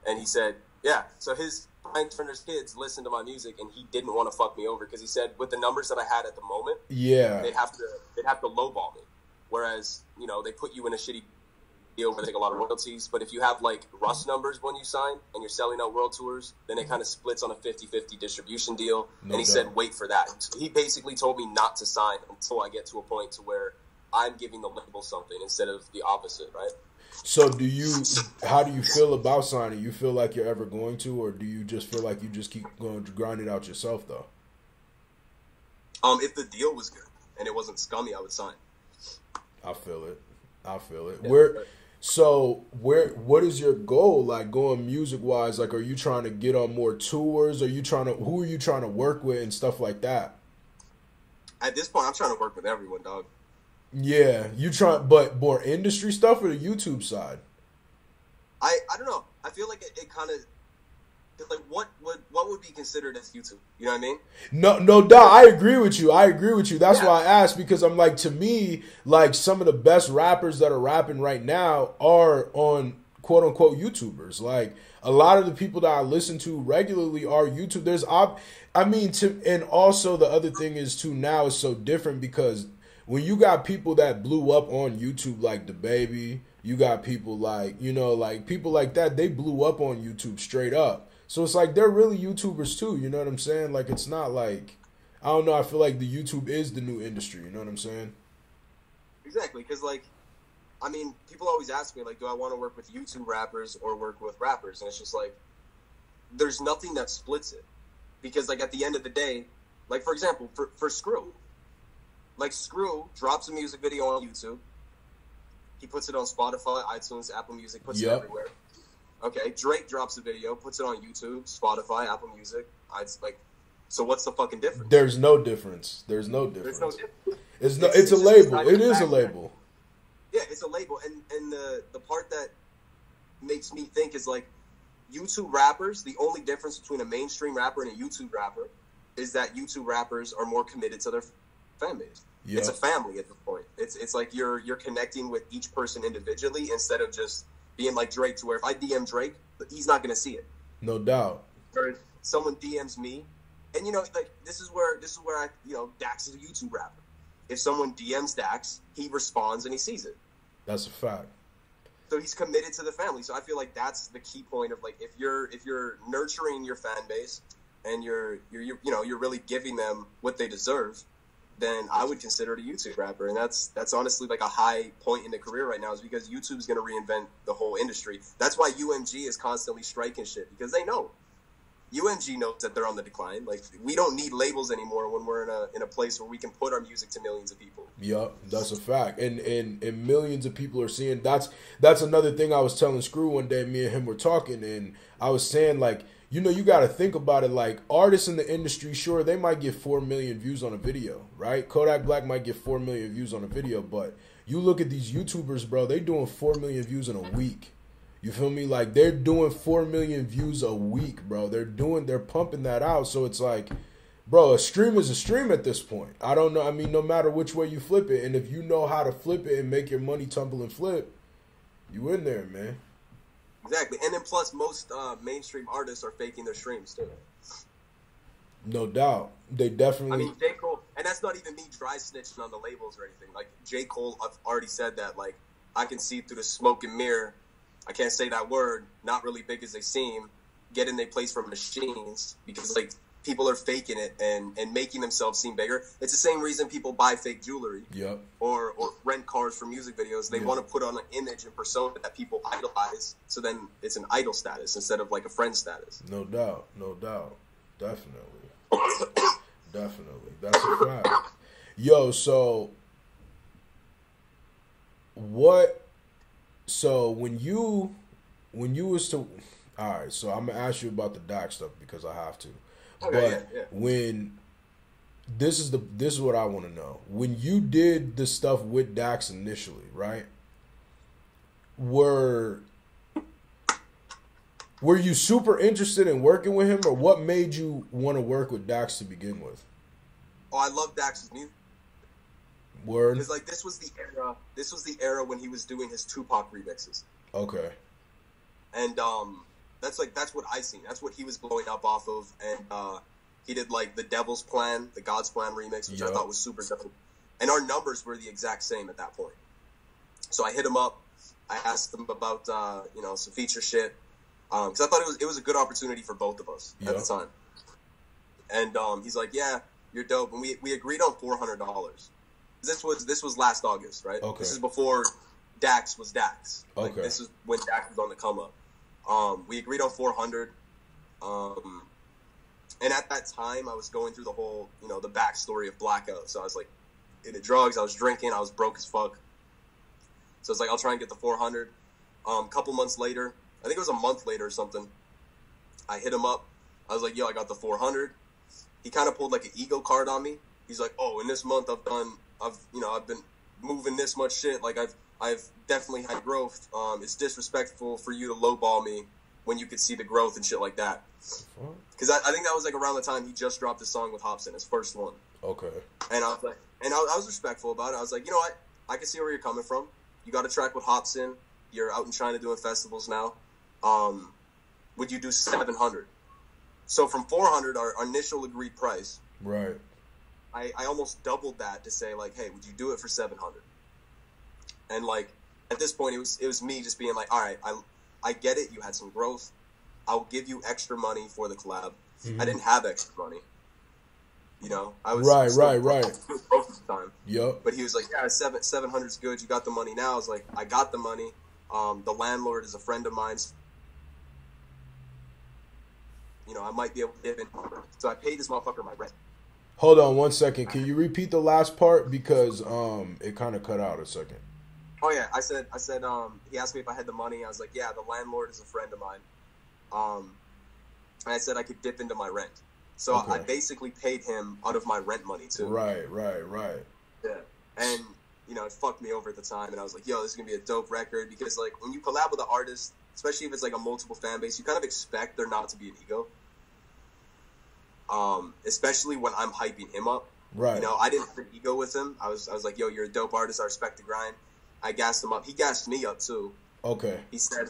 And he said, yeah. So his Turner's kids listened to my music, and he didn't want to fuck me over because he said with the numbers that I had at the moment, they'd have to lowball me. Whereas, you know, they put you in a shitty deal where they take a lot of royalties. But if you have like Russ numbers when you sign and you're selling out world tours, then it kind of splits on a 50-50 distribution deal. And he said, wait for that. So he basically told me not to sign until I get to a point to where I'm giving the label something instead of the opposite, right? So how do you feel about signing? You feel like you're ever going to, or do you just feel like you just keep going to grind it out yourself though? If the deal was good and it wasn't scummy, I would sign. I feel it. Yeah, What is your goal, like, going music wise? Like, are you trying to get on more tours? Who are you trying to work with and stuff like that? At this point, I'm trying to work with everyone, dog. Yeah, but more industry stuff or the YouTube side? I don't know. I feel like it kind of, like, what would be considered as YouTube? You know what I mean? No doubt. I agree with you. That's why I asked, because I'm like, to me, like, some of the best rappers that are rapping right now are on quote unquote YouTubers. Like, a lot of the people that I listen to regularly are YouTube. And also the other thing is too, now is so different because when you got people that blew up on YouTube, like DaBaby, you got people like, you know, like people like that, they blew up on YouTube straight up. So it's like they're really YouTubers too, you know what I'm saying? Like, it's not like, I don't know, I feel like the YouTube is the new industry, you know what I'm saying? Exactly, because, like, I mean, people always ask me, like, do I want to work with YouTube rappers or work with rappers? And it's just like, there's nothing that splits it. Because, like, at the end of the day, like, for example, for Screw, like, Screw drops a music video on YouTube. He puts it on Spotify, iTunes, Apple Music, puts it everywhere. Okay, Drake drops a video, puts it on YouTube, Spotify, Apple Music. So what's the fucking difference? There's no difference. It's a label. It is a label. Yeah, it's a label. And the part that makes me think is, like, YouTube rappers, the only difference between a mainstream rapper and a YouTube rapper is that YouTube rappers are more committed to their fan base. Yep. It's a family at this point. It's like you're connecting with each person individually instead of just being like Drake, to where if I DM Drake, he's not going to see it. No doubt. Or if someone DMs me, and, you know, like, this is where I, you know, Dax is a YouTube rapper. If someone DMs Dax, he responds and he sees it. That's a fact. So he's committed to the family. So I feel like that's the key point of, like, if you're nurturing your fan base and you're really giving them what they deserve, then I would consider it a YouTube rapper. And that's honestly, like, a high point in the career right now, is because YouTube's going to reinvent the whole industry. That's why UMG is constantly striking shit, because they know. UMG knows that they're on the decline. Like, we don't need labels anymore when we're in a place where we can put our music to millions of people. Yup, that's a fact. And millions of people are seeing. That's another thing I was telling Screw one day. Me and him were talking, and I was saying, like, you know, you got to think about it. Like, artists in the industry, sure, they might get 4 million views on a video, right? Kodak Black might get 4 million views on a video, but you look at these YouTubers, bro, they doing 4 million views in a week. You feel me? Like, they're doing 4 million views a week, bro. They're pumping that out. So it's like, bro, a stream is a stream at this point. I don't know. I mean, no matter which way you flip it, and if you know how to flip it and make your money tumble and flip, you in there, man. Exactly. And then plus, most mainstream artists are faking their streams too. No doubt. They definitely. I mean, J. Cole, and that's not even me dry snitching on the labels or anything. Like, J. Cole, I've already said that, like, I can see through the smoke and mirror. I can't say that word, not really big as they seem, get in their place for machines, because, like, people are faking it and making themselves seem bigger. It's the same reason people buy fake jewelry. Yep. Or rent cars for music videos. They want to put on an image and persona that people idolize, so then it's an idol status instead of, like, a friend status. No doubt. Definitely. Definitely. That's a fact. Yo, so when you was to, all right, so I'm gonna ask you about the doc stuff because I have to. Okay, but when this is what I want to know. When you did the stuff with Dax initially, right? Were you super interested in working with him, or what made you want to work with Dax to begin with? Oh, I love Dax's music. Word. Because, like, this was the era when he was doing his Tupac remixes. Okay. And That's what I seen. That's what he was blowing up off of, and he did like the Devil's Plan, the God's Plan remix, which I thought was super dope. And our numbers were the exact same at that point. So I hit him up. I asked him about some feature shit because I thought it was a good opportunity for both of us at the time. And he's like, "Yeah, you're dope." And we agreed on $400. This was last August, right? Okay. This is before Dax was Dax. Like, okay. This is when Dax was on the come up. We agreed on 400. And at that time, I was going through the whole, the backstory of Blackout. So I was like into drugs. I was drinking. I was broke as fuck. So it's like, I'll try and get the 400. A couple months later, I think it was a month later or something, I hit him up. I was like, yo, I got the 400. He kind of pulled like an ego card on me. He's like, oh, in this month I've been moving this much shit. Like I've definitely had growth. It's disrespectful for you to lowball me when you could see the growth and shit like that. Because I think that was like around the time he just dropped his song with Hobson, his first one. Okay. And I was like, I was respectful about it. I was like, you know what? I can see where you're coming from. You got a track with Hobson. You're out in China doing festivals now. Would you do 700? So from 400, our initial agreed price. Right. I almost doubled that to say like, hey, would you do it for 700? And like at this point, it was me just being like, all right, I get it. You had some growth. I'll give you extra money for the collab. Mm-hmm. I didn't have extra money. I was right. Broke at the time. Yep. But he was like, yeah, 700's good. You got the money now. I was like, I got the money. The landlord is a friend of mine. I might be able to dip in. So I paid this motherfucker my rent. Hold on 1 second. Can you repeat the last part because it kind of cut out a second. Oh yeah, I said he asked me if I had the money. I was like, yeah, the landlord is a friend of mine. And I said I could dip into my rent. So okay. I basically paid him out of my rent money too. Right. Yeah. And it fucked me over at the time, and I was like, yo, this is gonna be a dope record because like when you collab with an artist, especially if it's like a multiple fan base, you kind of expect there not to be an ego. Especially when I'm hyping him up. Right. I didn't have an ego with him. I was like, yo, you're a dope artist. I respect the grind. I gassed him up. He gassed me up too. Okay. He said,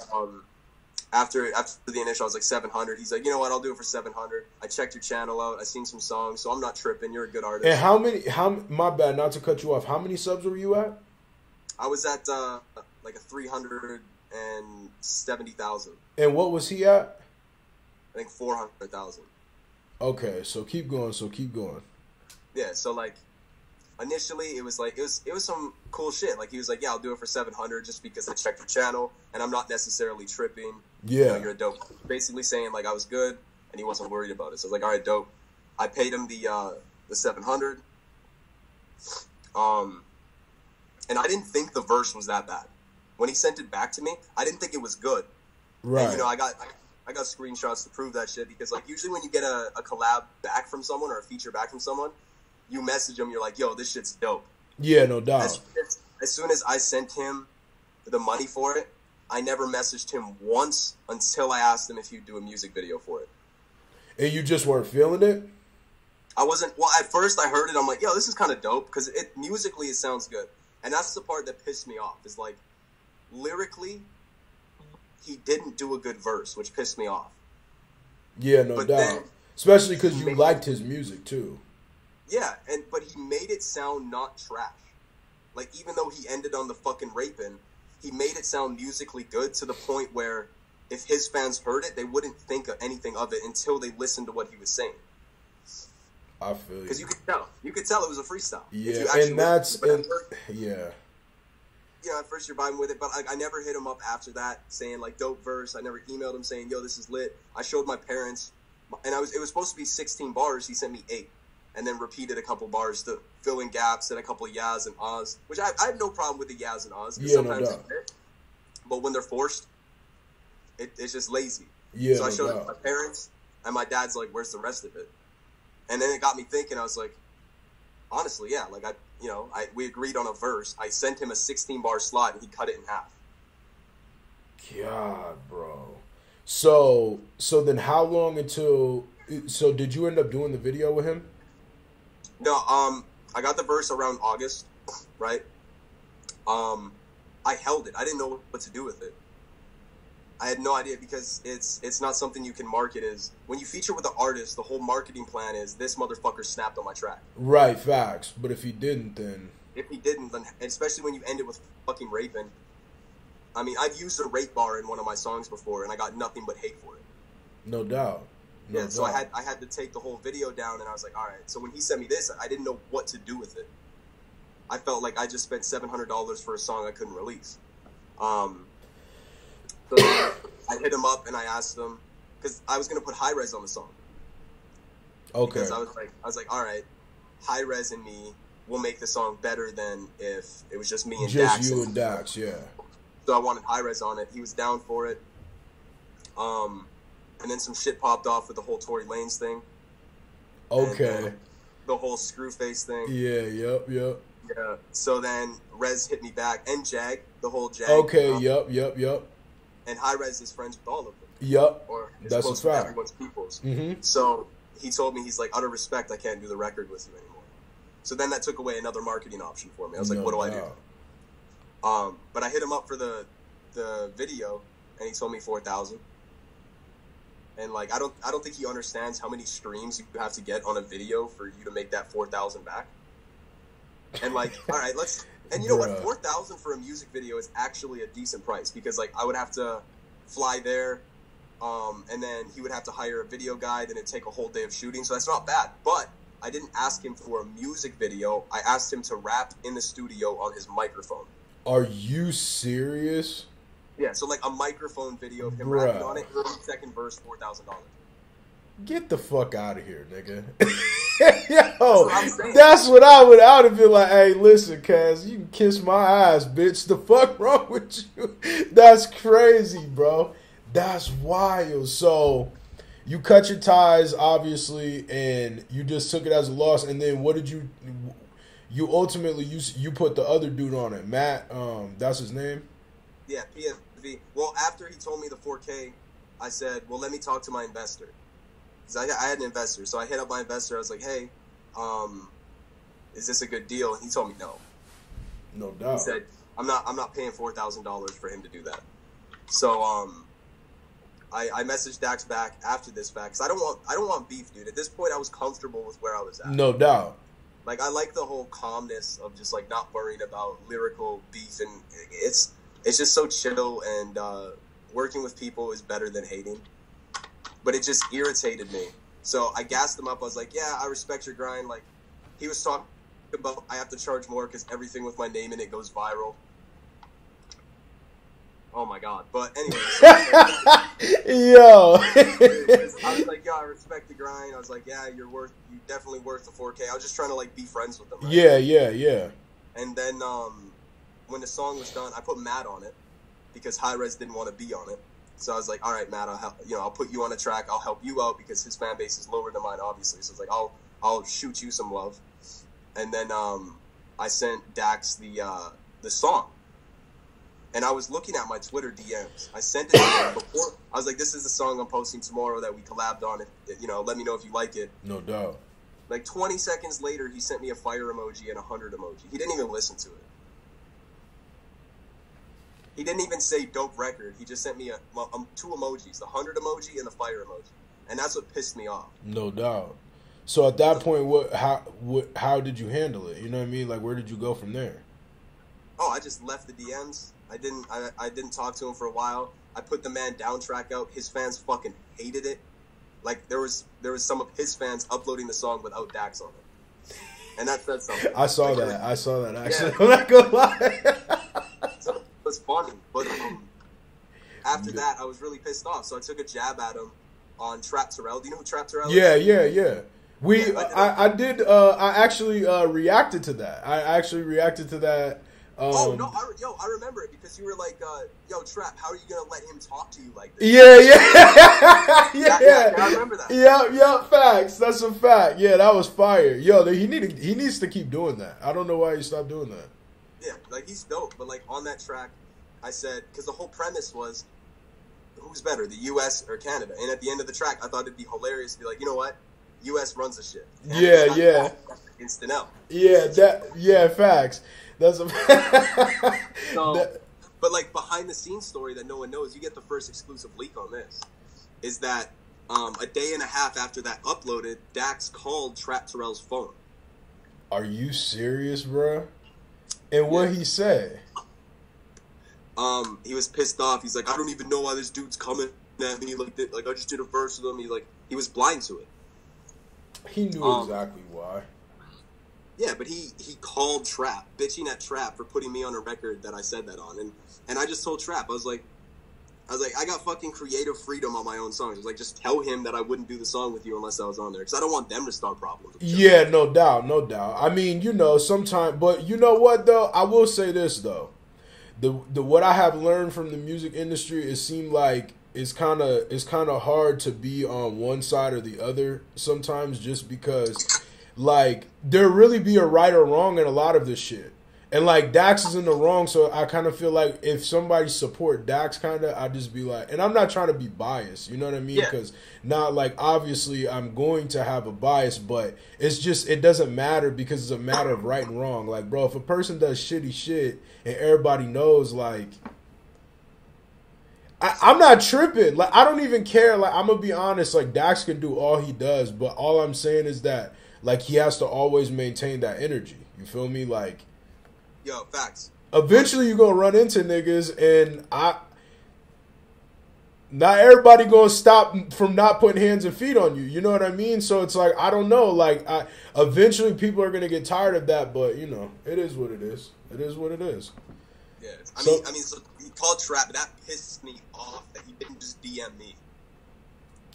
after the initial, I was like 700. He's like, you know what? I'll do it for 700. I checked your channel out. I seen some songs, so I'm not tripping. You're a good artist. And my bad, not to cut you off. How many subs were you at? I was at like a 370,000. And what was he at? I think 400,000. Okay, so keep going. Yeah, so like initially it was some cool shit. Like he was like, yeah, I'll do it for 700 just because I checked your channel and I'm not necessarily tripping. Yeah, you're a dope. Basically saying like I was good and he wasn't worried about it. So I was like, all right, dope. I paid him the 700. And I didn't think the verse was that bad. When he sent it back to me, I didn't think it was good. Right. And, I got screenshots to prove that shit because, like, usually when you get a collab back from someone or a feature back from someone, you message them, you're like, yo, this shit's dope. Yeah, no doubt. As soon as I sent him the money for it, I never messaged him once until I asked him if he'd do a music video for it. And you just weren't feeling it? I wasn't. Well, at first I heard it, I'm like, yo, this is kind of dope because musically it sounds good. And that's the part that pissed me off is, like, lyrically, he didn't do a good verse, which pissed me off. Yeah, no doubt. Then, especially because you liked his music too. Yeah, but he made it sound not trash. Like, even though he ended on the fucking raping, he made it sound musically good to the point where if his fans heard it, they wouldn't think of anything of it until they listened to what he was saying. I feel you. Because you could tell. You could tell it was a freestyle. Yeah, and that's... yeah. Yeah, at first you're vibing with it, but I never hit him up after that saying, like, dope verse. I never emailed him saying, yo, this is lit. I showed my parents, and it was supposed to be 16 bars. He sent me 8, and then repeated a couple bars to fill in gaps and a couple of yas and ahs, which I have no problem with the yas and ahs. Yeah, sometimes no doubt. But when they're forced, it's just lazy. Yeah, so I showed it to my parents, and my dad's like, where's the rest of it? And then it got me thinking. I was like, honestly, yeah, like we agreed on a verse. I sent him a 16-bar slot, and he cut it in half. God, bro. So then how long until... So did you end up doing the video with him? No, I got the verse around August, right? I held it. I didn't know what to do with it. I had no idea because it's not something you can market as. When you feature with an artist, the whole marketing plan is this motherfucker snapped on my track. Right, facts. But if he didn't, then... If he didn't, then... Especially when you end it with fucking raping. I mean, I've used a rape bar in one of my songs before, and I got nothing but hate for it. No doubt. No doubt. So I had to take the whole video down, and I was like, all right. So when he sent me this, I didn't know what to do with it. I felt like I just spent $700 for a song I couldn't release. So I hit him up and I asked him, because I was gonna put High Res on the song. Okay. Because I was like, all right, High Res and me will make the song better than if it was just me and Dax. Just you and Dax, yeah. So I wanted High Res on it. He was down for it. And then some shit popped off with the whole Tory Lanez thing. Okay. And, the whole Screwface thing. Yeah, yep. Yeah. So then Rez hit me back, and Jag, the whole Jag. Okay, yep. And High Res is friends with all of them. Yep. Or that's a fact. Everyone's peoples. Mm-hmm. So he told me, he's like, out of respect, I can't do the record with you anymore. So then that took away another marketing option for me. I was like, what do I do? But I hit him up for the video, and he told me 4,000. And like, I don't think he understands how many streams you have to get on a video for you to make that 4,000 back. And like, all right, let's. And you know what? 4,000 for a music video is actually a decent price, because like I would have to fly there, and then he would have to hire a video guy. Then it'd take a whole day of shooting, so that's not bad. But I didn't ask him for a music video. I asked him to rap in the studio on his microphone. Are you serious? Yeah, so like a microphone video of him rapping on it, 30-second verse, $4,000. Get the fuck out of here, nigga. Yo, that's what I would have been like, hey, listen, Kaz, you can kiss my ass, bitch. The fuck wrong with you? That's crazy, bro. That's wild. So you cut your ties, obviously, and you just took it as a loss. And then what did you ultimately, you put the other dude on it, Matt, that's his name? Yeah, PSV. Well, after he told me the 4K, I said, well, let me talk to my investor. Because I had an investor. So I hit up my investor. I was like, hey, is this a good deal? And he told me no. No doubt. He said, I'm not paying $4,000 for him to do that. So I messaged Dax back after this fact, because I don't want beef, dude. At this point, I was comfortable with where I was at. No doubt. Like, I like the whole calmness of just like not worrying about lyrical beef, and it's just so chill, and working with people is better than hating. But it just irritated me. So I gassed him up. I was like, yeah, I respect your grind. Like, he was talking about I have to charge more because everything with my name in it goes viral. Oh, my God. But anyway. Yo. I was like, yo, I respect the grind. I was like, yeah, you're definitely worth the 4K. I was just trying to, like, be friends with them. Right? Yeah. And then when the song was done, I put Matt on it because High Res didn't want to be on it. So I was like, all right, Matt, I'll put you on a track. I'll help you out because his fan base is lower than mine, obviously. So it's like, I'll shoot you some love. And then I sent Dax the song. And I was looking at my Twitter DMs. I sent it to him before. I was like, this is the song I'm posting tomorrow that we collabed on. Let me know if you like it. No doubt. Like 20 seconds later, he sent me a fire emoji and a 100 emoji. He didn't even listen to it. He didn't even say dope record. He just sent me two emojis, the 100 emoji and the fire emoji. And that's what pissed me off. No doubt. So at that point, how did you handle it? You know what I mean? Like, where did you go from there? Oh, I just left the DMs. I didn't talk to him for a while. I put the Man Down track out. His fans fucking hated it. Like, there was some of his fans uploading the song without Dax on it. And that said something. I saw that, actually. Yeah. I'm not gonna lie. So, it was funny. But after that, I was really pissed off. So I took a jab at him on Trap Terrell. Do you know who Trap Terrell is? Yeah. I actually reacted to that. Oh, no, I remember it because you were like, yo, Trap, how are you going to let him talk to you like this? Yeah. Yeah, I remember that. Yeah, facts. That's a fact. Yeah, that was fire. Yo, he needs to keep doing that. I don't know why he stopped doing that. Yeah, like, he's dope. But, like, on that track, I said, because the whole premise was, who's better, the U.S. or Canada? And at the end of the track, I thought it'd be hilarious to be like, you know what? U.S. runs the shit. Yeah. Instant out. Yeah, facts. That's a so, But like behind the scenes story that no one knows, you get the first exclusive leak on this, is that a day and a half after that uploaded, Dax called Trap Terrell's phone. Are you serious, bro? And what he said? He was pissed off. He's like, I don't even know why this dude's coming at me like that. Like I just did a verse with him. He was blind to it. He knew exactly why. Yeah, but he called Trap, bitching at Trap for putting me on a record that I said that on, and I just told Trap, I was like, I got fucking creative freedom on my own songs. I was like, just tell him that I wouldn't do the song with you unless I was on there, because I don't want them to start problems. Yeah, no doubt. I mean, sometimes, but you know what though? I will say this though, the what I have learned from the music industry, it seemed like it's kind of hard to be on one side or the other sometimes, just because. Like, there really be a right or wrong in a lot of this shit. And, like, Dax is in the wrong, so I kind of feel like if somebody support Dax, kind of, I'd just be like... And I'm not trying to be biased, you know what I mean? Because, not, like, obviously, I'm going to have a bias, but it's just, it doesn't matter because it's a matter of right and wrong. Like, bro, if a person does shitty shit and everybody knows, like... I'm not tripping. Like, I don't even care. Like, I'm going to be honest. Like, Dax can do all he does, but all I'm saying is that... Like, he has to always maintain that energy. You feel me? Like... Yo, facts. Eventually, you're going to run into niggas, and not everybody going to stop from not putting hands and feet on you. You know what I mean? So, it's like, I don't know. Like, eventually, people are going to get tired of that, but, you know, it is what it is. It is what it is. Yeah. I mean, so he called Trap, but that pissed me off that he didn't just DM me.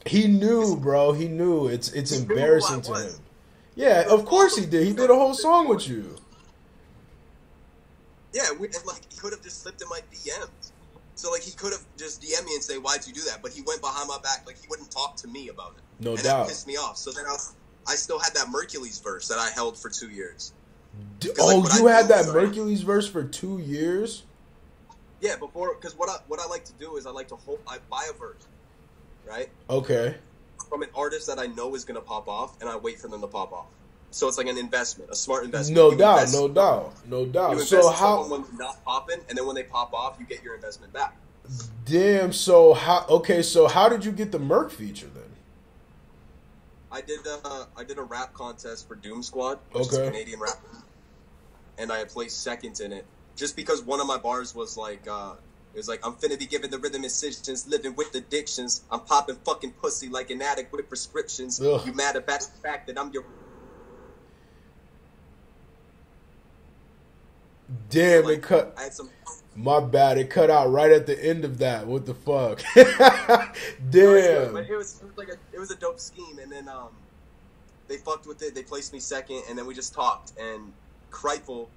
He knew, bro. He knew. It's embarrassing to him. Yeah, of course he did. He did a whole song with you. Yeah, he could have just slipped in my DMs. So, like, he could have just DM'd me and say, why'd you do that? But he went behind my back. Like, he wouldn't talk to me about it. No doubt. And that pissed me off. So then I still had that Mercules verse that I held for 2 years. Oh, you had that Mercules verse for 2 years? Yeah, because what I like to do is I buy a verse, right? Okay. From an artist that I know is going to pop off, and I wait for them to pop off. So it's like an investment, a smart investment. No doubt. So how when they're not popping, and then when they pop off, you get your investment back. Damn. So how did you get the Merc feature then? I did a rap contest for Doom Squad, which is a Canadian rapper, and I placed second in it just because one of my bars was like. It was like, I'm finna be giving the rhythm incisions, living with addictions. I'm popping fucking pussy like an addict with prescriptions. Ugh. You mad about the fact that I'm your... Damn, like, it cut... I had some... My bad, it cut out right at the end of that. What the fuck? Damn. But it was a dope scheme, and then they fucked with it. They placed me second, and then we just talked, and Kripel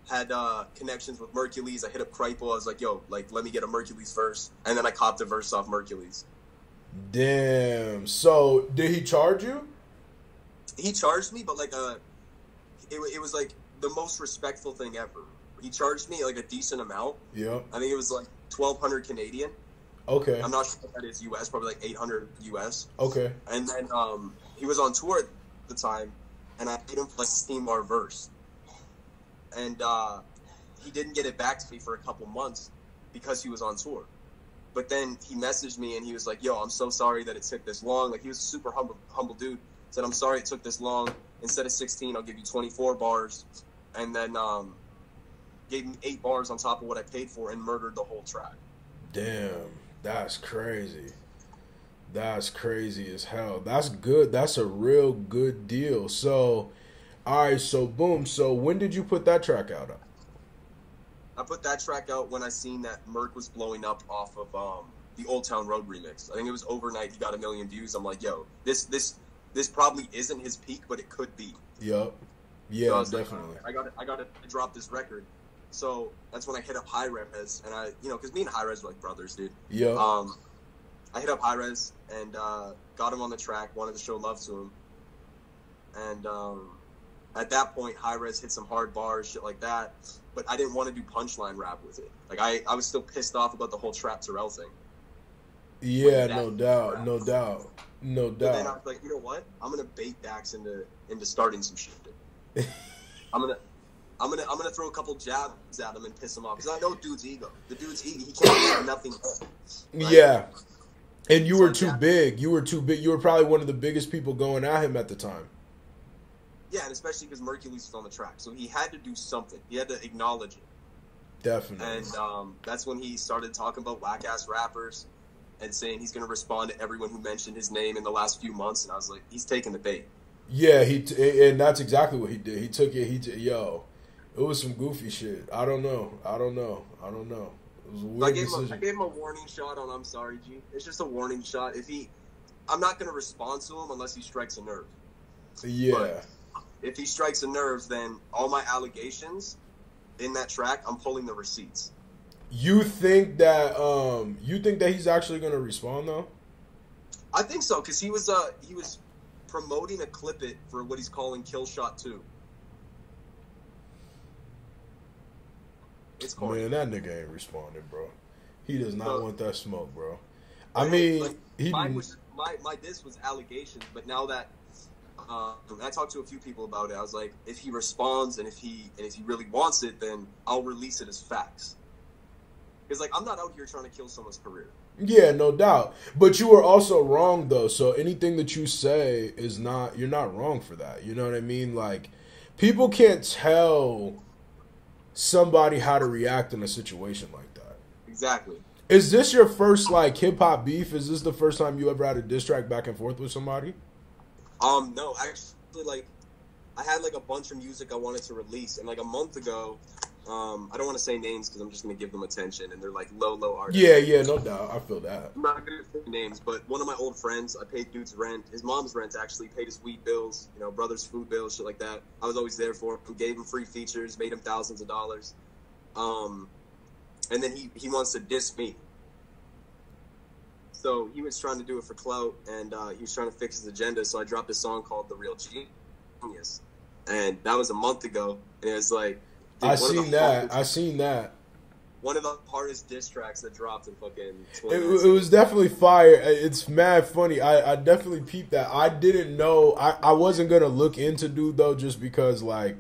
had connections with Mercules. I hit up Kripel. I was like, yo, like, let me get a Mercules verse. And then I copped a verse off Mercules. Damn. So, did he charge you? He charged me, but, like, it was, like, the most respectful thing ever. He charged me, like, a decent amount. Yeah. I think it was, like, 1,200 Canadian. Okay. I'm not sure what that is U.S., probably, like, 800 U.S. Okay. And then he was on tour at the time, and I paid him for, like, a $16 verse. And he didn't get it back to me for a couple months because he was on tour. But then he messaged me and he was like, yo, I'm so sorry that it took this long. Like, he was a super humble dude. Said, I'm sorry it took this long. Instead of 16, I'll give you 24 bars. And then gave me 8 bars on top of what I paid for and murdered the whole track. Damn, that's crazy. That's crazy as hell. That's good. That's a real good deal. So... All right, so boom. So when did you put that track out? I put that track out when I seen that Merc was blowing up off of the Old Town Road remix. I think it was overnight. He got 1 million views. I'm like, yo, this probably isn't his peak, but it could be. Yep. Yeah, so definitely. Like, I got to drop this record. So that's when I hit up High Res, and because me and High Res are like brothers, dude. Yeah. I hit up High Res and got him on the track. Wanted to show love to him, and at that point, High Res hit some hard bars, shit like that. But I didn't want to do punchline rap with it. Like, I was still pissed off about the whole Trap Terrell thing. Yeah, no doubt. So then I was like, you know what? I'm gonna bait Dax into starting some shit. I'm I'm gonna throw a couple jabs at him and piss him off because I know dude's ego. The dude's ego, he can't do nothing. Right? Yeah. And you were too big. You were too big. You were probably one of the biggest people going at him at the time. Yeah, and especially because Mercules was on the track, so he had to do something. He had to acknowledge it. Definitely. And that's when he started talking about whack-ass rappers and saying he's going to respond to everyone who mentioned his name in the last few months. And I was like, he's taking the bait. Yeah, and that's exactly what he did. He took it. It was some goofy shit. I don't know. It was a weird decision. I gave him a warning shot on I'm sorry, G. It's just a warning shot. I'm not going to respond to him unless he strikes a nerve. Yeah. But if he strikes a nerve, then all my allegations in that track, I'm pulling the receipts. You think that he's actually going to respond though? I think so, because he was promoting a clip it for what he's calling Kill Shot 2. It's corny. Man, that nigga ain't responding, bro. He does not want that smoke, bro. I mean, my diss was allegations, but now that I talked to a few people about it, I was like, if he responds and if he really wants it, then I'll release it as facts. Because like I'm not out here trying to kill someone's career. Yeah, no doubt. But you were also wrong though. So anything that you say you're not wrong for that. You know what I mean? Like people can't tell somebody how to react in a situation like that. Exactly. Is this your first like hip hop beef? Is this the first time you ever had a diss track back and forth with somebody? No, actually, like, I had, like, a bunch of music I wanted to release, and, like, a month ago, I don't want to say names because I'm just going to give them attention, and they're, like, low artists. Yeah, no doubt. I feel that. I'm not going to say names, but one of my old friends, I paid dude's rent. His mom's rent, actually, paid his weed bills, brother's food bills, shit like that. I was always there for him, gave him free features, made him thousands of dollars. And then he wants to diss me. So he was trying to do it for clout, and he was trying to fix his agenda. So I dropped a song called "The Real Genius," and that was a month ago. And it was like, dude, I seen that. One of the hardest diss tracks that dropped in fucking. It was definitely fire. It's mad funny. I definitely peeped that. I didn't know. I wasn't gonna look into dude though, just because like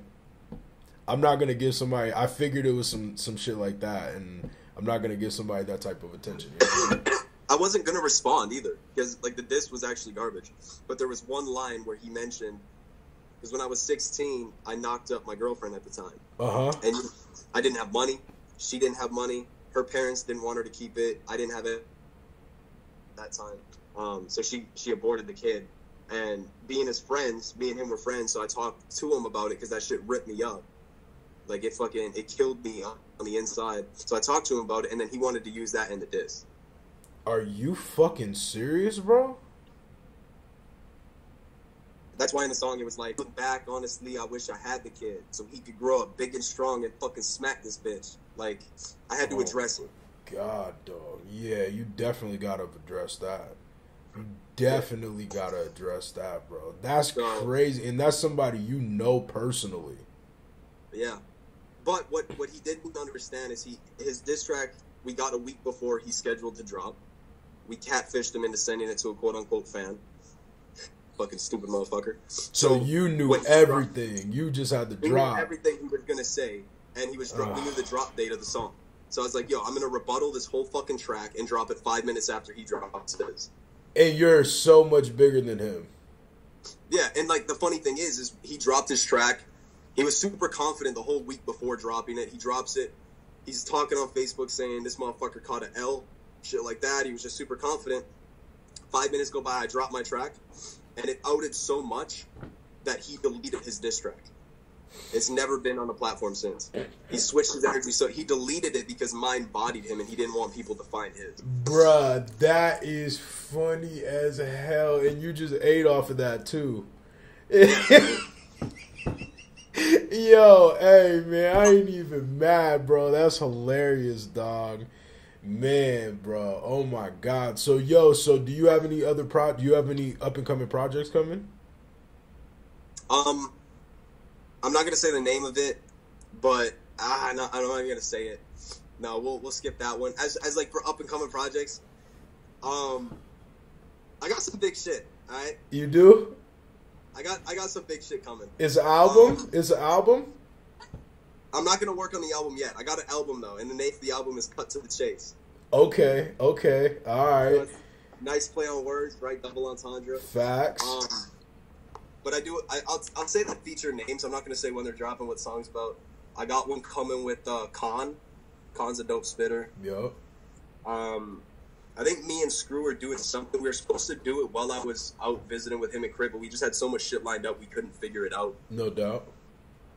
I'm not gonna give somebody. I figured it was some shit like that, and I'm not gonna give somebody that type of attention. You know? I wasn't going to respond either because, like, the diss was actually garbage. But there was one line where he mentioned, because when I was 16, I knocked up my girlfriend at the time. Uh-huh. And I didn't have money. She didn't have money. Her parents didn't want her to keep it. I didn't have it at that time. So she aborted the kid. And being his friends, me and him were friends, so I talked to him about it because that shit ripped me up. Like, it killed me on the inside. So I talked to him about it, and then he wanted to use that in the diss. Are you fucking serious, bro? That's why in the song it was like, look back, honestly, I wish I had the kid so he could grow up big and strong and fucking smack this bitch. Like, I had to address it. God, dog. Yeah, you definitely gotta address that. You definitely gotta address that, bro. That's crazy. And that's somebody you know personally. Yeah. But what he didn't understand is his diss track, we got a week before he's scheduled to drop. We catfished him into sending it to a quote-unquote fan. Fucking stupid motherfucker. So you knew everything. You just had to drop. We knew everything he was going to say, and we knew the drop date of the song. So I was like, yo, I'm going to rebuttal this whole fucking track and drop it 5 minutes after he drops his. And you're so much bigger than him. Yeah, and like the funny thing is he dropped his track. He was super confident the whole week before dropping it. He drops it. He's talking on Facebook saying this motherfucker caught an L, shit like that. He was just super confident. 5 minutes go by, I dropped my track, and it outed so much that he deleted his diss track. It's never been on the platform since. He switched his energy, so he deleted it because mine bodied him, and he didn't want people to find his. Bruh, that is funny as hell, and you just ate off of that too. Yo, hey, man, I ain't even mad, bro. That's hilarious, dog. Man, bro. Oh, my God. So, do you have any other do you have any up-and-coming projects coming? I'm not going to say the name of it, but I'm not even going to say it. No, we'll skip that one. As like, for up-and-coming projects, I got some big shit, all right? You do? I got some big shit coming. It's an album? It's an album? I'm not gonna work on the album yet. I got an album though, and the name of the album is Cut to the Chase. Okay, all right. So nice play on words, right? Double entendre. Facts. But I'll say the feature names. I'm not gonna say when they're dropping, what songs about. I got one coming with Khan. Khan's a dope spitter. Yup. I think me and Screw are doing something. We were supposed to do it while I was out visiting with him at crib, but we just had so much shit lined up we couldn't figure it out. No doubt.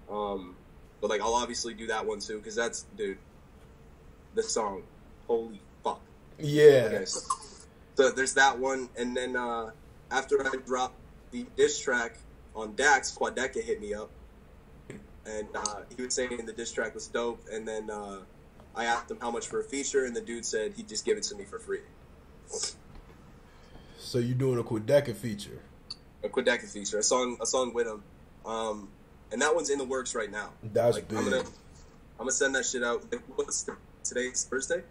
But like I'll obviously do that one too, because that's, dude, the song. Holy fuck. Yeah. Okay, so there's that one, and then after I dropped the diss track on Dax, Quadeca hit me up, and he was saying the diss track was dope, and then I asked him how much for a feature, and the dude said he'd just give it to me for free. So you doing a Quadeca feature? A Quadeca feature, a song with him, and that one's in the works right now. That's like, big. I'm gonna send that shit out. Today's Thursday?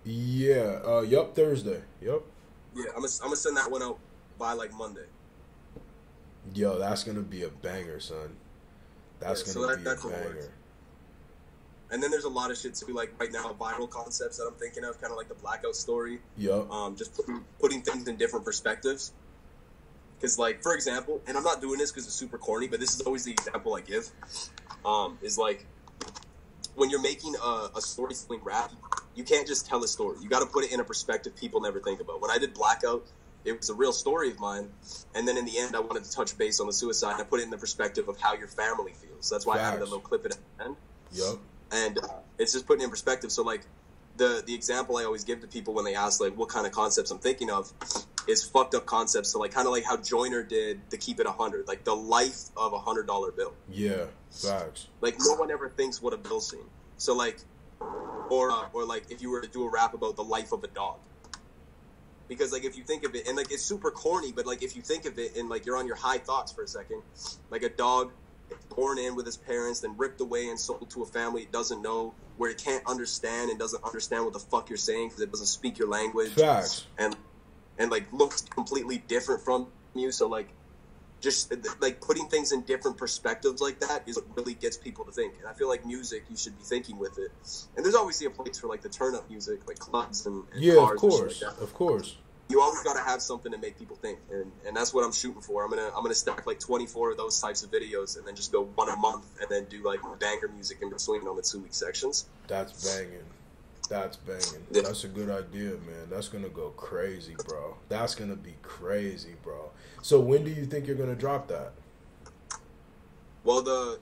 Yeah. Yup. Thursday. Yup. Yeah, I'm gonna send that one out by like Monday. Yo, that's gonna be a banger, son. That's gonna be a banger. And then there's a lot of shit too, like right now, viral concepts that I'm thinking of, kind of like the Blackout story. Yep. Just putting things in different perspectives. Because, like, for example, and I'm not doing this because it's super corny, but this is always the example I give. Is like when you're making a storytelling rap, you can't just tell a story. You got to put it in a perspective people never think about. When I did Blackout, it was a real story of mine, and then in the end, I wanted to touch base on the suicide. I put it in the perspective of how your family feels. That's why I added a little clip at the end. Yep. And it's just putting it in perspective. So, like, the example I always give to people when they ask, like, what kind of concepts I'm thinking of is fucked up concepts. So, like, kind of like how Joyner did the Keep It 100, like the life of a $100 bill. Yeah, facts. Like, no one ever thinks what a bill scene. So, like, or like if you were to do a rap about the life of a dog. Because, like, if you think of it, and, like, it's super corny, but, like, if you think of it and, like, you're on your high thoughts for a second, like a dog born in with his parents, then ripped away and sold to a family it doesn't know, where it can't understand and doesn't understand what the fuck you're saying because it doesn't speak your language. Facts. And like looks completely different from you. So like just like putting things in different perspectives like that is what really gets people to think. And I feel like music, you should be thinking with it. And there's obviously a place for like the turn up music, like clubs and yeah, cars of course, and shit like that. Of course. You always got to have something to make people think, and that's what I'm shooting for. I'm gonna stack like 24 of those types of videos, and then just go one a month, and then do like banger music in between on the 2-week sections. That's banging. That's banging. Yeah. That's a good idea, man. That's gonna go crazy, bro. That's gonna be crazy, bro. So when do you think you're gonna drop that? Well, the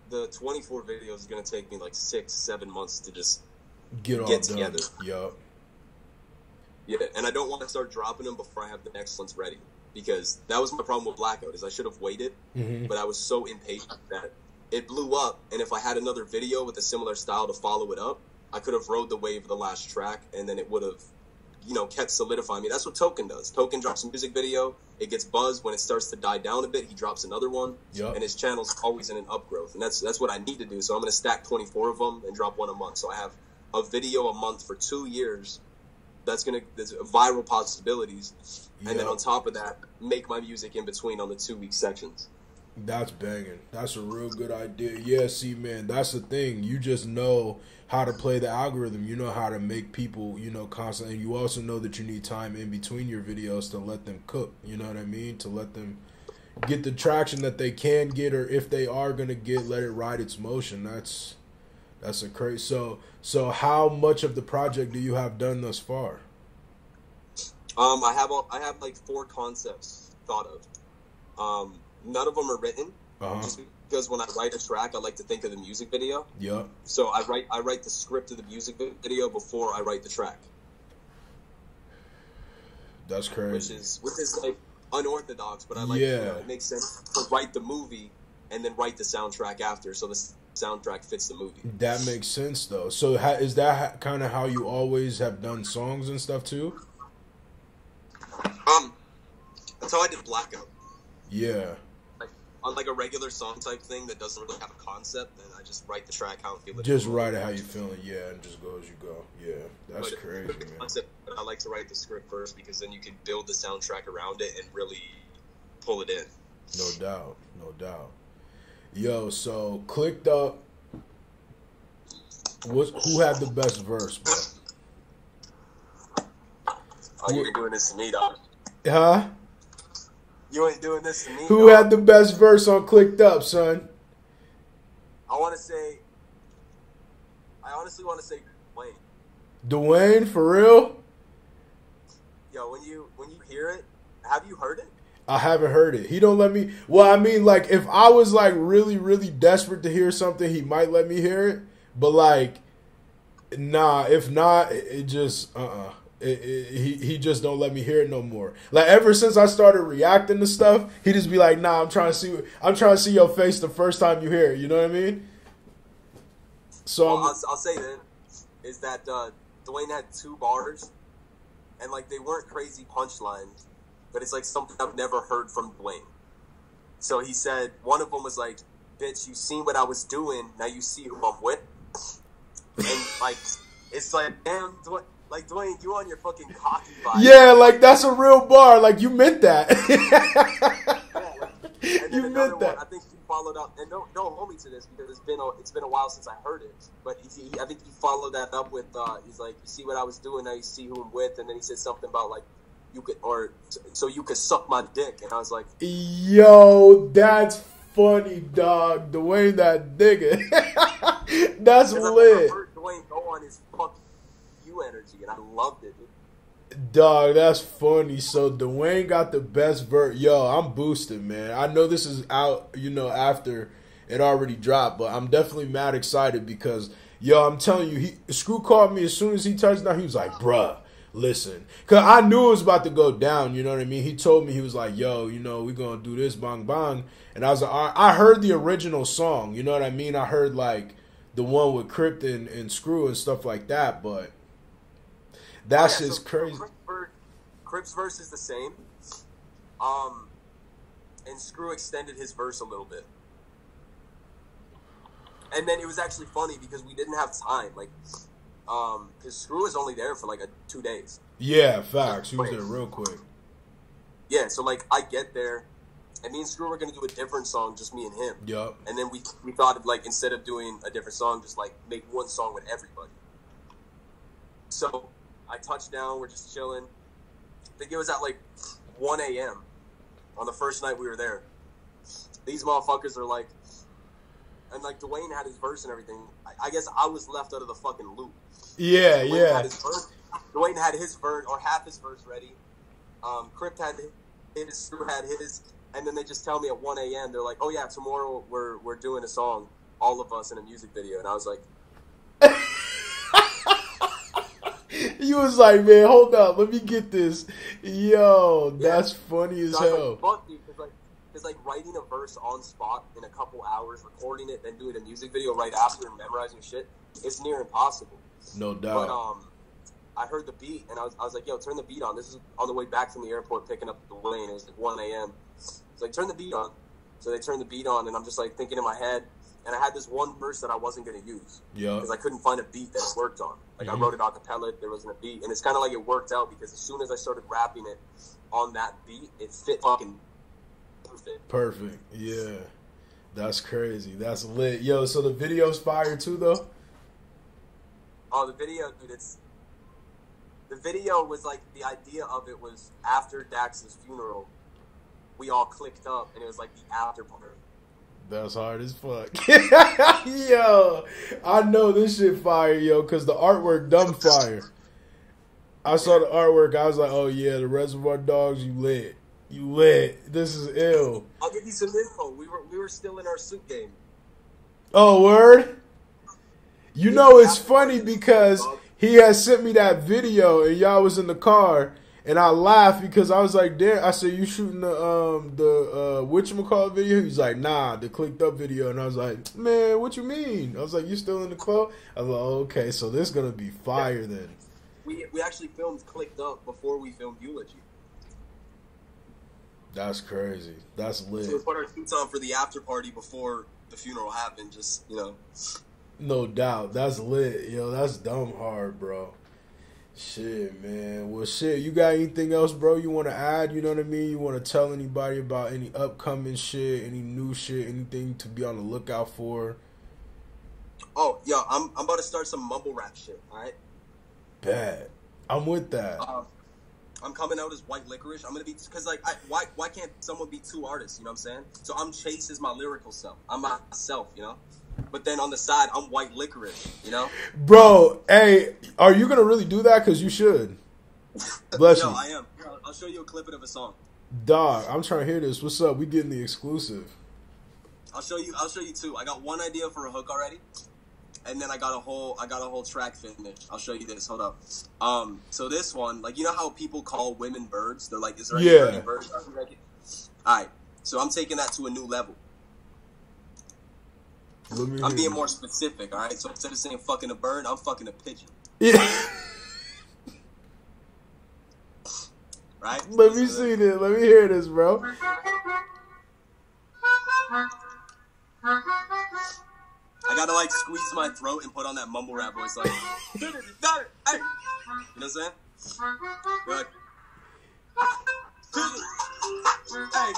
24 videos is gonna take me like 6-7 months to just get together. Yup. Yeah, and I don't want to start dropping them before I have the next ones ready, because that was my problem with Blackout, is I should have waited, but I was so impatient that it blew up, and if I had another video with a similar style to follow it up, I could have rode the wave of the last track, and then it would have, you know, kept solidifying me. That's what Token does. Token drops a music video, it gets buzzed. When it starts to die down a bit, he drops another one, and his channel's always in an upgrowth, and that's what I need to do. So I'm going to stack 24 of them and drop one a month. So I have a video a month for 2 years. There's viral possibilities, and then on top of that, make my music in between on the 2-week sections. That's banging. That's a real good idea. Yeah, see, man, that's the thing. You just know how to play the algorithm. You know how to make people, you know, constantly. You also know that you need time in between your videos to let them cook. You know what I mean? To let them get the traction that they can get, or if they are gonna get, let it ride its motion. That's a crazy. So how much of the project do you have done thus far? I have like 4 concepts thought of. None of them are written, just because when I write a track, I like to think of the music video. Yeah. So I write the script of the music video before I write the track. That's crazy. Which is like unorthodox, but I like, you know, it makes sense to write the movie and then write the soundtrack after, so the soundtrack fits the movie. That makes sense, though. So is that kind of how you always have done songs and stuff too? That's how I did Blackout. Yeah. Like, on like a regular song type thing that doesn't really have a concept, then I just write the track how I feel. Just write it how you feeling, yeah, and just go as you go. Yeah, that's crazy, man. Concept, but I like to write the script first, because then you can build the soundtrack around it and really pull it in. No doubt, no doubt. Yo, so Clicked Up Who had the best verse, bro? Oh, you ain't doing this to me, dog. Huh? You ain't doing this to me, Who had the best verse on Clicked Up, son? I honestly want to say Dwayne. Dwayne, for real? Yo, when you hear it, have you heard it? I haven't heard it. He don't let me. Well, I mean, like, if I was like really, really desperate to hear something, he might let me hear it. But like, nah. If not, it just he just don't let me hear it no more. Like ever since I started reacting to stuff, he just be like, "Nah, I'm trying to see your face the first time you hear it." You know what I mean? So well, I'll say then is that Dwayne had 2 bars, and like they weren't crazy punchlines, but it's like something I've never heard from Dwayne. So he said one of them was like, "Bitch, you seen what I was doing, now you see who I'm with," and like it's like, damn, Dwayne, you on your fucking cocky vibe. Yeah, like that's a real bar. Like you meant that. Yeah, and you meant that. I think he followed up, and don't hold me to this because it's been a while since I heard it. But I think he followed that up with he's like, "You see what I was doing, now you see who I'm with," and then he said something about like you could so you could suck my dick, and I was like, "Yo, that's funny, dog. Dwayne, that nigga, that's lit." I've never heard Dwayne go on his fuck you energy, and I loved it, dude. Dog, that's funny. So Dwayne got the best verse. Yo, I'm boosted, man. I know this is out, after it already dropped, but I'm definitely mad excited because, yo, I'm telling you, Screw called me as soon as he touched down. He was like, "Bruh, listen," because I knew it was about to go down. You know what I mean? He told me, he was like, "Yo, we gonna do this, bang bang," and I was like, I heard the original song. You know what I mean? I heard like the one with Crypt and Screw and stuff like that, but. That's just crazy. Crip's verse is the same. And Screw extended his verse a little bit. And then it was actually funny because we didn't have time. Like, because Screw was only there for like 2 days. Yeah, facts. He was there real quick. Yeah, so like I get there, and me and Screw were going to do a different song, just me and him. Yup. And then we thought of like, instead of doing a different song, just like make one song with everybody. So I touched down, we're just chilling. I think it was at like 1 a.m. on the first night we were there. These motherfuckers are like, and like Dwayne had his verse and everything. I guess I was left out of the fucking loop. Yeah, Dwayne had his verse, or half his verse ready. Crypt had his, Screw had his, and then they just tell me at 1 a.m. they're like, "Oh yeah, tomorrow we're doing a song, all of us in a music video," and I was like. You was like, "Man, hold up, let me get this." Yo, that's funny as hell. Like, fuck you, because like writing a verse on spot in a couple hours, recording it, then doing a music video right after and memorizing shit, it's near impossible. No doubt. But I heard the beat and I was like, "Yo, turn the beat on." This is on the way back from the airport picking up Dwayne. It was like 1 a.m. It's like, "Turn the beat on." So they turned the beat on, and I'm just like thinking in my head. And I had this one verse that I wasn't going to use because I couldn't find a beat that it worked on. Like I wrote it a cappella, there wasn't a beat, and it's kind of like it worked out because as soon as I started rapping it on that beat, it fit fucking perfect. Perfect, yeah. That's crazy. That's lit. Yo, so the video's fire too, though. Oh, the video, dude! The video was like the idea of it was after Dax's funeral, we all clicked up, and it was like the after party. That's hard as fuck. Yo, I know this shit fire, yo, because the artwork dumb fire. I saw the artwork. I was like, "Oh, yeah, the Reservoir Dogs, you lit. You lit. This is ill." I'll give you some info. We were still in our suit game. Oh, word? You know, it's funny because he had sent me that video, and y'all was in the car. And I laughed because I was like, "Damn!" I said, "You shooting the whatchamacallit video?" He's like, "Nah, the Clicked Up video." And I was like, "Man, what you mean?" I was like, "You still in the club?" I was like, "Oh, okay, so this gonna be fire then." We actually filmed Clicked Up before we filmed Eulogy. That's crazy. That's lit. So we put our suits on for the after party before the funeral happened. Just No doubt. That's lit, yo. That's dumb hard, bro. Shit, man. Well, shit, you got anything else, bro, you want to add? You know what I mean? You want to tell anybody about any upcoming shit, any new shit, anything to be on the lookout for? Oh, yo, I'm about to start some mumble rap shit. All right. Bad. I'm with that. I'm coming out as White Licorice. I'm gonna be because like why can't someone be two artists? You know what I'm saying? So I'm Chase is my lyrical self. I'm myself. You know. But then on the side, I'm White Licorice. You know. Bro, hey, are you gonna really do that? Because you should. Bless you. Yo, I am. I'll show you a clip of a song. Dog, I'm trying to hear this. What's up? We getting the exclusive. I'll show you two. I got one idea for a hook already, and then I got a whole track finished. I'll show you this. Hold up. So this one, like, you know how people call women birds? They're like, is there any birds? All right. So I'm taking that to a new level. I'm being more specific. All right. So instead of saying fucking a bird, I'm fucking a pigeon. Yeah. Right? Let me see this. Let me hear this, bro. I gotta like squeeze my throat and put on that mumble rap voice, like, hey. You know what I'm saying? You're like, pigeon. Hey,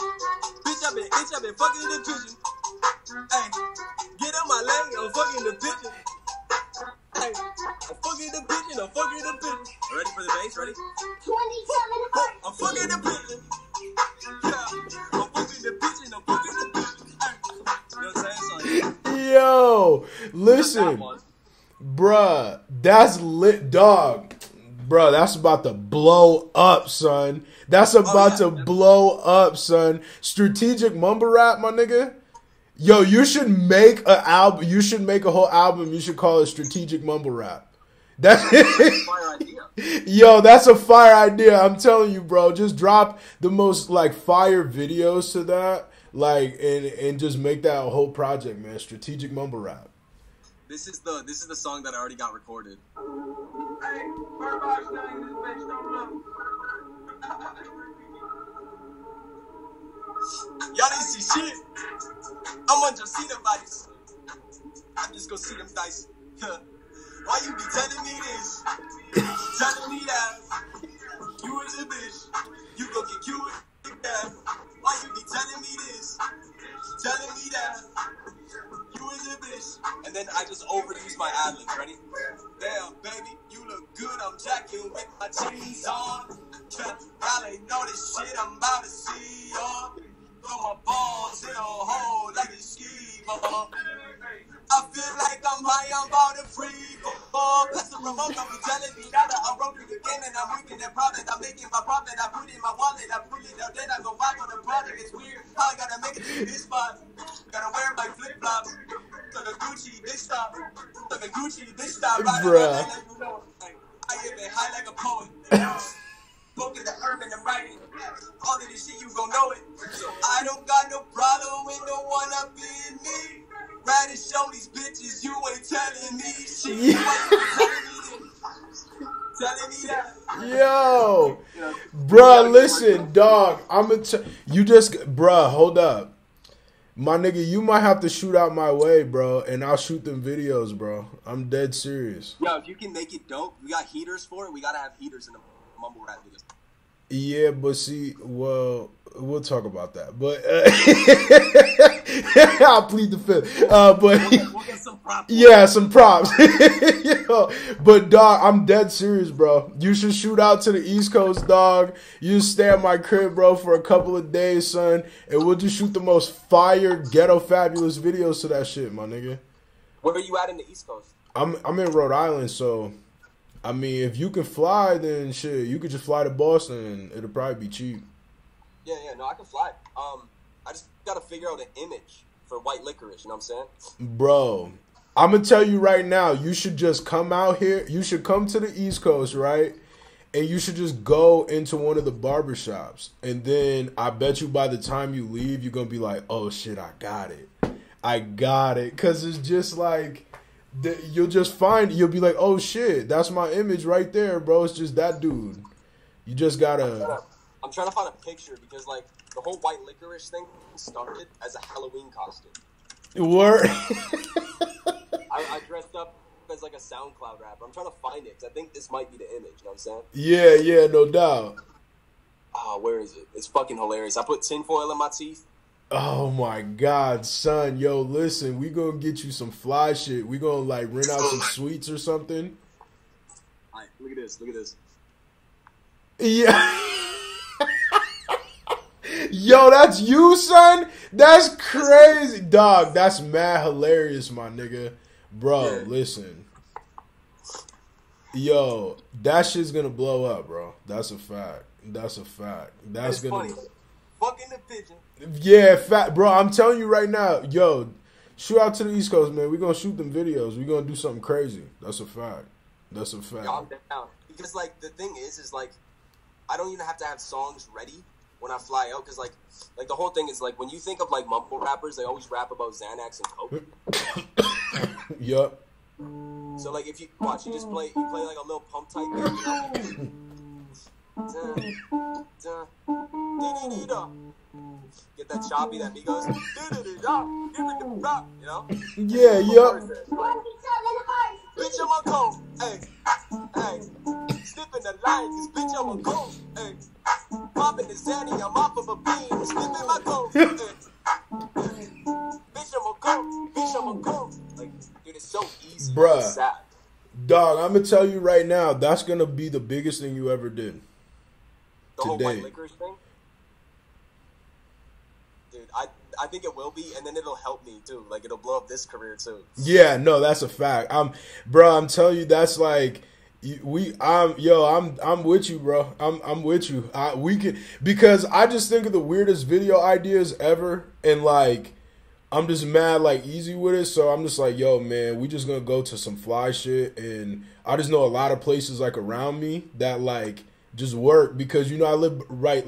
bitch, I been fucking the pigeon. Hey, get on my leg, I'm fucking the pigeon. Hey, I'm fucking the pigeon, I'm fucking the pigeon. Ready for the bass? Ready? 27. I'm fucking the pigeon. Yeah, I'm fucking the pigeon, I'm fucking the pigeon. Hey, you know what I'm saying? So, yo, listen, bruh, that's lit, dog. Bruh, that's about to blow up, son. That's about to blow up, son. Strategic mumble rap, my nigga. Yo, you should make an album. You should make a whole album. You should call it Strategic Mumble Rap. That's a fire idea. Yo, that's a fire idea. I'm telling you, bro. Just drop the most like fire videos to that, like, and just make that a whole project, man. Strategic Mumble Rap. This is the song that I already got recorded. Y'all didn't see shit. I'm on just see them bodies. I'm just gonna see them dice. Why you be telling me this? Telling me that you is a bitch. You gon' get cute with that. Why you be telling me this? Telling me that you is a bitch. And then I just overuse my ad-libs. Ready? Damn, baby, you look good. I'm jacking with my jeans on. Y'all ain't know this shit I'm about to see, y'all. Throw my balls in a hole like a ski ball. I feel like I'm high, I'm about to free ball. Plus the remote, don't be telling me that I wrote it again and I'm working that profit. I'm making my profit, I put it in my wallet, I put it out, then I go buy for the product. It's weird how I gotta make it to this spot. Gotta wear my flip flops. So the Gucci, this stop. So the Gucci, this stop. Bruh. I get been high like a poet. Poking the urban and writing. All of this shit, you gon' know it. So I don't got no problem with no one up in me. Rather show these bitches you ain't telling me shit. You ain't telling me that. Yo, bruh, listen, dog. Bruh, hold up. My nigga, you might have to shoot out my way, bro, and I'll shoot them videos, bro. I'm dead serious. Yo, if you can make it dope, we got heaters for it. We gotta have heaters in the mumble rap videos. Yeah, but see, well, we'll talk about that. But I'll plead the fifth. But we'll get some props. Yeah, some props. Yo, but dog, I'm dead serious, bro. You should shoot out to the East Coast, dog. You just stay at my crib, bro, for a couple of days, son, and we'll just shoot the most fire, ghetto, fabulous videos to that shit, my nigga. Where are you at in the East Coast? I'm in Rhode Island, so. I mean, if you can fly, then shit, you could just fly to Boston and it'll probably be cheap. Yeah, no, I can fly. I just gotta figure out an image for White Licorice, you know what I'm saying? Bro, I'm gonna tell you right now, you should just come out here, you should come to the East Coast, right? And you should just go into one of the barbershops. And then I bet you by the time you leave, you're gonna be like, oh shit, I got it. I got it. Cause it's just like... You'll be like, oh shit, that's my image right there, bro. It's just that dude. You just gotta. I'm trying to find a picture because like the whole White Licorice thing started as a Halloween costume. Word. I dressed up as like a SoundCloud rapper. I'm trying to find it because I think this might be the image. You know what I'm saying? Yeah, no doubt. Oh, where is it? It's fucking hilarious. I put tinfoil in my teeth. Oh my God, son. Yo, listen, we gonna get you some fly shit. We gonna like rent out some suites or something. All right, look at this. Look at this. Yeah. Yo, that's you, son? That's crazy. Dog, that's mad hilarious, my nigga. Bro, Yeah. listen. Yo, that shit's gonna blow up, bro. That's a fact. That's a fact. That's gonna funny. Fucking the pigeon. Yeah, fat bro, I'm telling you right now, yo, shoot out to the East Coast, man. We're gonna shoot them videos. We're gonna do something crazy. That's a fact. That's a fact. Yo, I'm down. Because like the thing is like I don't even have to have songs ready when I fly out, because like the whole thing is like when you think of like mumble rappers, they always rap about Xanax and coke. Yup. So like if you watch, you play like a little pump type beat, you know? Get that choppy that Migos, you know? Yeah, yup. Bitch, I'm a cold, hey, hey. Sniffing the line, cause bitch, I'm a cold, hey. Popping the Zanny, I'm off of a beam, sniffing my cold, hey. Bitch, I'm a cold, bitch, I'm a cold. Like, dude, it's so easy. Bruh. It's sad. Dog, I'm gonna tell you right now, that's gonna be the biggest thing you ever did. The whole Today. white licorice thing? Dude, I think it will be, and then it'll help me too. Like, it'll blow up this career too. Yeah, no, that's a fact. I'm telling you, that's like I'm with you, bro. I'm with you. We could, because I just think of the weirdest video ideas ever, and like I'm just mad like easy with it. So I'm just like, yo, man, we just gonna go to some fly shit, and I just know a lot of places like around me that like just work, because you know I live right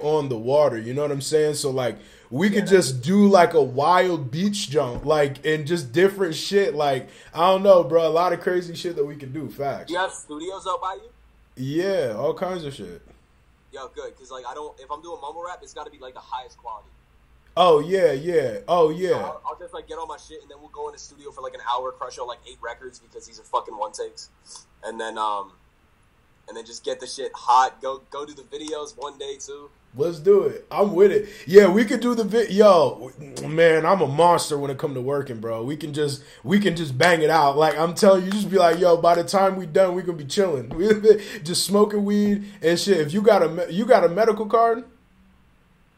on the water. You know what I'm saying? So like we could just do like a wild beach jump, like, and just different shit. Like, I don't know, bro. A lot of crazy shit that we can do. Facts. Do you have studios out by you? Yeah, all kinds of shit. Yo, good, because like if I'm doing mumble rap, it's got to be like the highest quality. Oh yeah, yeah. Oh yeah. So I'll just like get all my shit, and then we'll go in the studio for like an hour, crush out like 8 records, because these are fucking one takes, and then just get the shit hot. Go do the videos one day too. Let's do it. I'm with it. Yeah, we could do the Yo, man, I'm a monster when it come to working, bro. We can just bang it out. Like, I'm telling you, just be like, yo, by the time we done, we gonna be chilling. Just smoking weed and shit. If you got a medical card?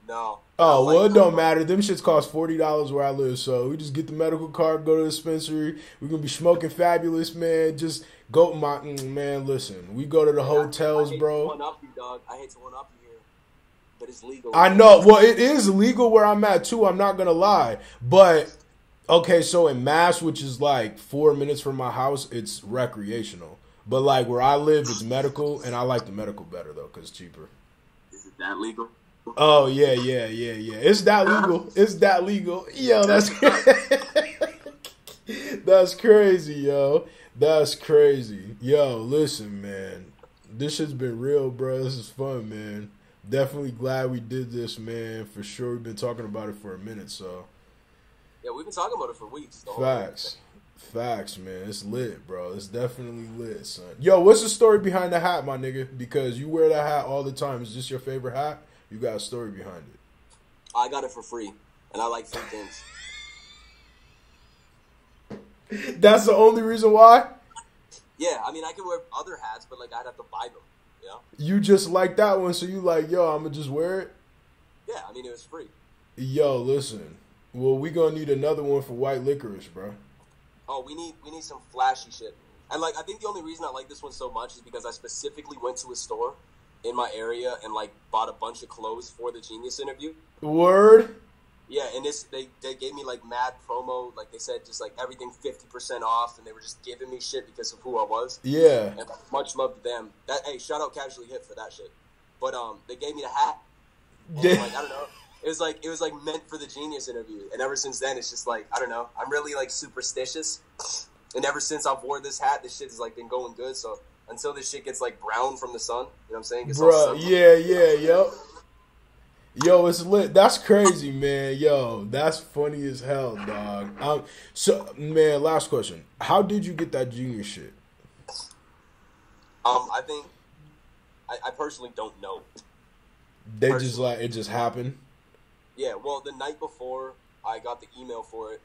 No. Oh, well, it don't matter. Them shits cost $40 where I live, so we just get the medical card, go to the dispensary. We're going to be smoking fabulous, man. Just go, man, listen. We go to the hotels, bro. I hate to one up you here, but it's legal. I know. Well, it is legal where I'm at, too. I'm not going to lie. But, okay, so in Mass, which is like 4 minutes from my house, it's recreational. But, like, where I live, it's medical, and I like the medical better, though, because it's cheaper. Is it that legal? Oh, yeah. It's that legal. It's that legal. Yo, that's that's crazy, yo. That's crazy. Yo, listen, man. This shit's been real, bro. This is fun, man. Definitely glad we did this, man. For sure. We've been talking about it for a minute, so. Yeah, we've been talking about it for weeks. Facts, man. It's lit, bro. It's definitely lit, son. Yo, what's the story behind the hat, my nigga? Because you wear that hat all the time. Is this your favorite hat? You got a story behind it. I got it for free, and I like free things. That's the only reason why? Yeah, I mean, I could wear other hats, but like I'd have to buy them, you know? You just like that one, so you like, yo, I'm going to just wear it? Yeah, I mean, it was free. Yo, listen. Well, we going to need another one for white licorice, bro. Oh, we need some flashy shit. And like, I think the only reason I like this one so much is because I specifically went to a store in my area and like bought a bunch of clothes for the Genius interview. Word? Yeah, and they gave me like mad promo, like they said just like everything 50% off, and they were just giving me shit because of who I was. Yeah. And much love to them. Hey, shout out Casually Hip for that shit. But they gave me the hat. And like, I don't know. It was like meant for the Genius interview. And ever since then it's just like, I don't know. I'm really like superstitious. And ever since I've wore this hat, this shit has like been going good, so until this shit gets like brown from the sun, you know what I'm saying? Bruh, yo. Yo, it's lit. That's crazy, man. Yo, that's funny as hell, dog. So, man, last question. How did you get that Genius shit? I think, I personally don't know. They just like, it just happened? Yeah, well, the night before I got the email for it,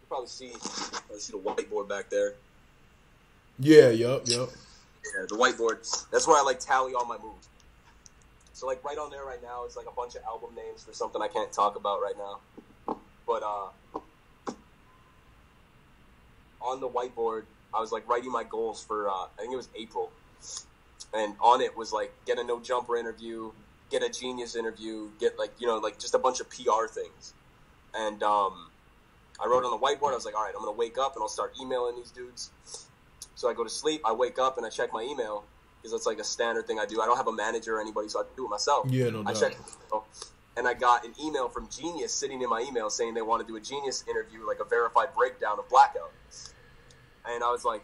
you probably see the whiteboard back there. Yeah, yup. Yeah, the whiteboard. That's where I like tally all my moves. So like right on there right now is like a bunch of album names for something I can't talk about right now. But on the whiteboard, I was like writing my goals for I think it was April, and on it was like get a no jumper interview, get a genius interview, get like like just a bunch of PR things, and I wrote on the whiteboard. I was like, all right, I'm gonna wake up and I'll start emailing these dudes. So I go to sleep, I wake up and I check my email because that's like a standard thing I do. I don't have a manager or anybody, so I do it myself. Yeah, no doubt. I check and I got an email from Genius sitting in my email saying they want to do a Genius interview, like a verified breakdown of Blackout. And I was like,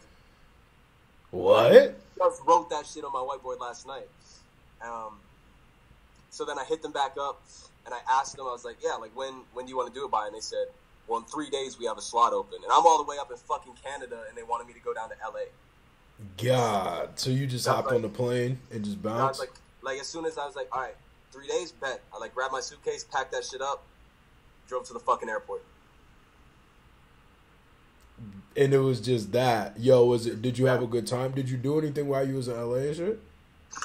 what? I just wrote that shit on my whiteboard last night. So then I hit them back up and I asked them, I was like, yeah, like when do you want to do it by? And they said, well, in 3 days we have a slot open. And I'm all the way up in fucking Canada and they wanted me to go down to LA. God. So you just hopped on the plane and just bounced? Like as soon as I was like, all right, 3 days, bet. I like grabbed my suitcase, packed that shit up, drove to the fucking airport. And it was just that. Yo, did you have a good time? Did you do anything while you was in LA and shit?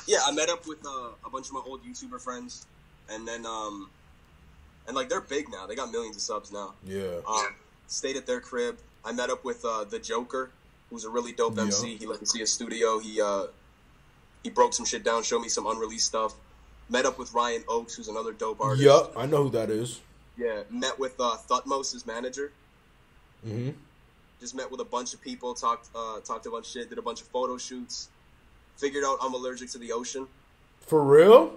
Yeah, I met up with a bunch of my old YouTuber friends, and then and like they're big now. They got millions of subs now. Yeah. Stayed at their crib. I met up with the Joker, who's a really dope MC. He let me see his studio. He broke some shit down, showed me some unreleased stuff. Met up with Ryan Oakes, who's another dope artist. Yup, I know who that is. Yeah, met with Thutmos, his manager. Mm-hmm. Just met with a bunch of people, talked a bunch of shit, did a bunch of photo shoots. Figured out I'm allergic to the ocean. For real?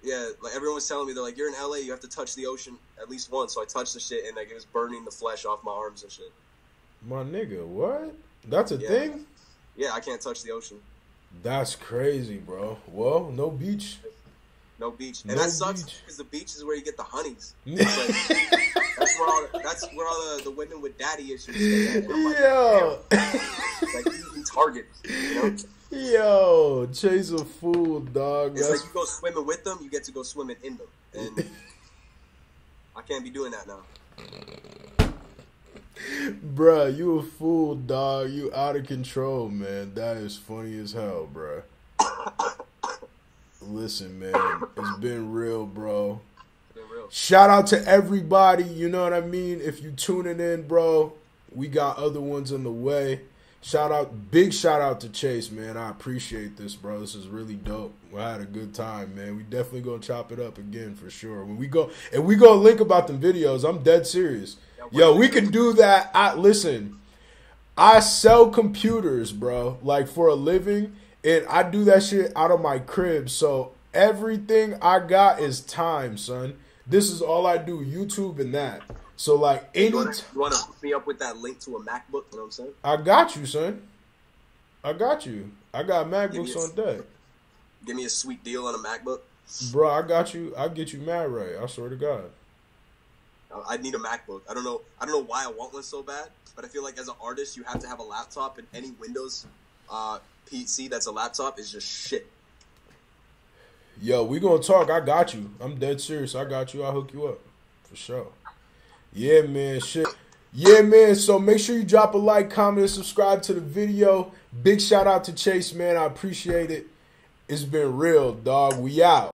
Yeah, like everyone was telling me, they're like, you're in LA, you have to touch the ocean at least once. So I touched the shit and like it was burning the flesh off my arms and shit. My nigga, what? That's a thing? Yeah, I can't touch the ocean. That's crazy, bro. Well, no beach. No beach. And no that sucks because the beach is where you get the honeys. That's where all the women with daddy issues stay at. And I'm like, yo. Like eating Target, you know? Yo, chase a fool, dog. It's like you go swimming with them, you get to go swimming in them. And I can't be doing that now. Bruh, you a fool, dog. You out of control, man. That is funny as hell, bruh. Listen, man, it's been real, bro. Shout out to everybody, you know what I mean? If you tuning in, bro, we got other ones on the way. Big shout out to Chase, man. I appreciate this, bro. This is really dope. I had a good time, man. We definitely gonna chop it up again for sure. When we go, and we gonna link about them videos. I'm dead serious. Yo, we can do that. Listen, I sell computers, bro, like for a living, and I do that shit out of my crib. So everything I got is time, son. This is all I do, YouTube and that. So like you want to hook me up with that link to a MacBook? You know what I'm saying? I got you, son. I got you. I got MacBooks on deck. Give me a sweet deal on a MacBook, bro. I got you. I'll get you mad right. I swear to God. I need a MacBook. I don't know why I want one so bad, but I feel like as an artist, you have to have a laptop, and any Windows PC that's a laptop is just shit. Yo, we gonna talk. I got you. I'm dead serious. I got you. I'll hook you up for sure. Yeah, man. Shit. Yeah, man. So make sure you drop a like, comment, and subscribe to the video. Big shout out to Chase, man. I appreciate it. It's been real, dog. We out.